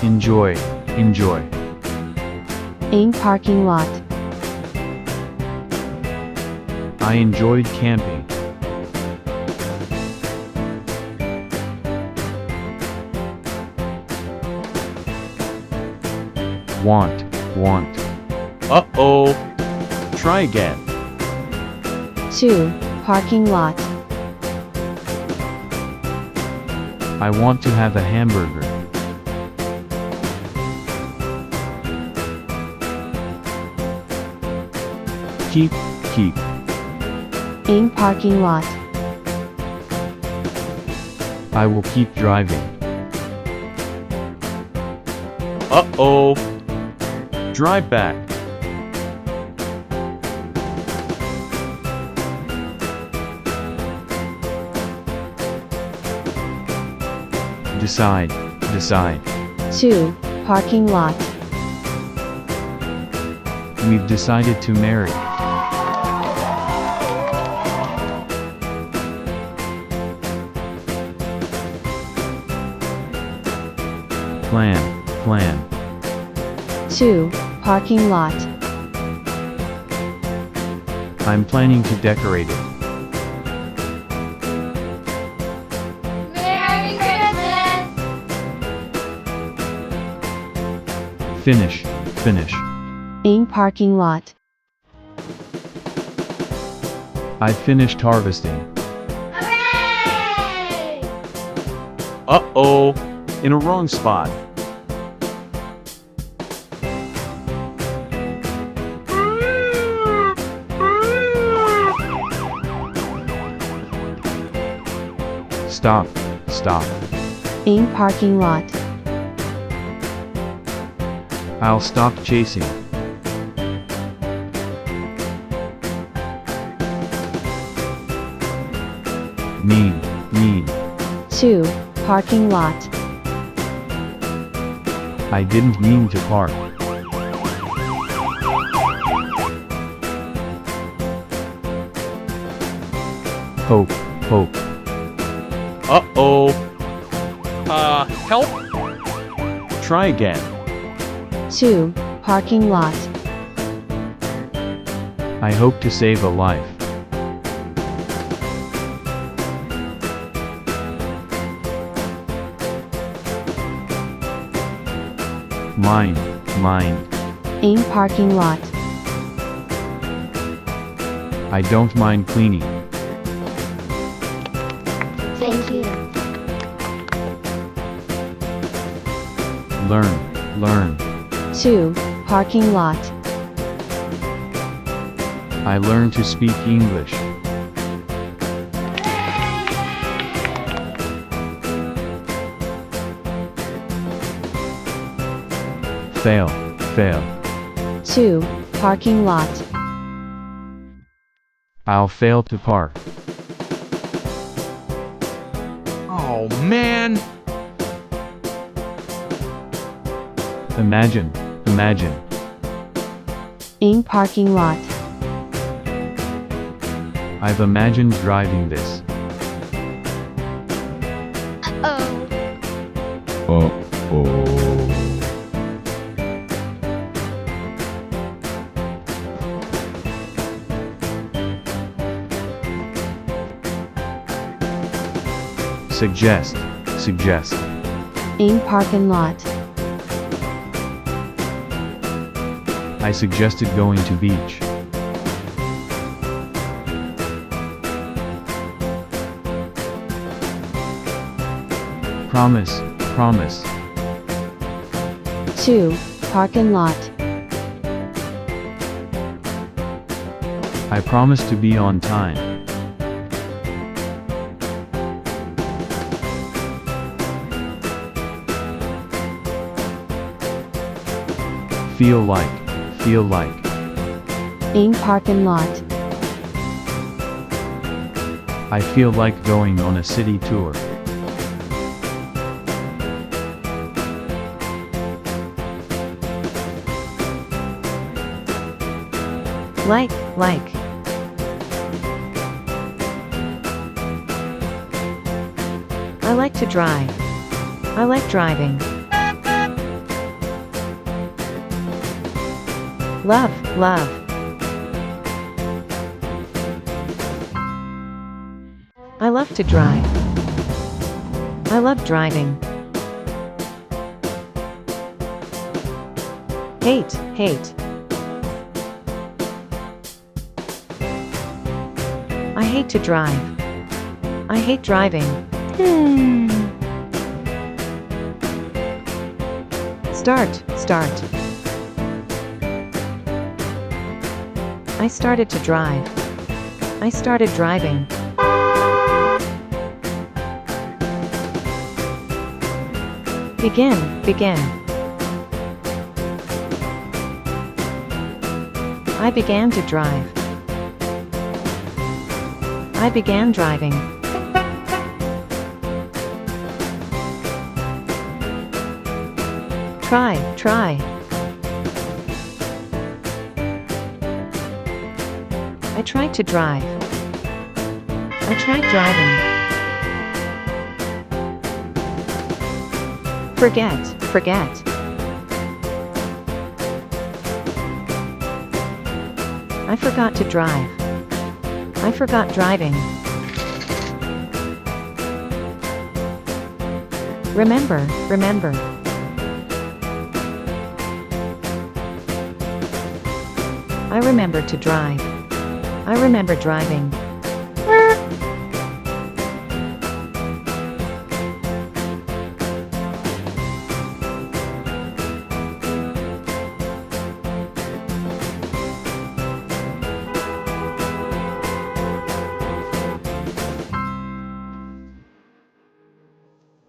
enjoy, enjoy. ing parking lot. I enjoyed camping. Want, want. Uh-oh. Try again. 2. Parking lot. I want to have a hamburger. Keep, keep. ing parking lot. I will keep driving. Uh-oh. Drive back. Decide, decide. 2. Parking lot. We've decided to marry. Plan, plan. 2. Parking lot. I'm planning to decorate it. Merry Christmas! Finish, finish. ing parking lot. I finished harvesting. Hooray! Uh-oh. In a wrong spot. Stop, stop. ing parking lot. I'll stop chasing. Mean, mean. 2. Parking lot. I didn't mean to park. Hope, hope. Uh-oh. Help? Try again. 2. Parking lot. I hope to save a life. Mine, mine. ing parking lot. I don't mind cleaning. Thank you. Learn, learn. 2. Parking lot. I learned to speak English. Fail, fail. 2. Parking lot. I'll fail to park. Oh man! Imagine, imagine. ing parking lot. I've imagined driving this. Oh. Suggest, suggest. ing parking lot. I suggested going to beach. Promise, promise. 2. Parking lot. I promise to be on time. Feel like, feel like. ing parking lot. I feel like going on a city tour. Like. I like to drive. I like driving. love, love. I love to drive. I love driving. Hate, hate. I hate to drive. I hate driving. Start, start. I started to drive. I started driving. Begin, begin. I began to drive. I began driving. Try, try. I tried to drive. I tried driving. Forget, forget. I forgot to drive. I forgot driving. Remember, remember. I remember to drive. I remember driving.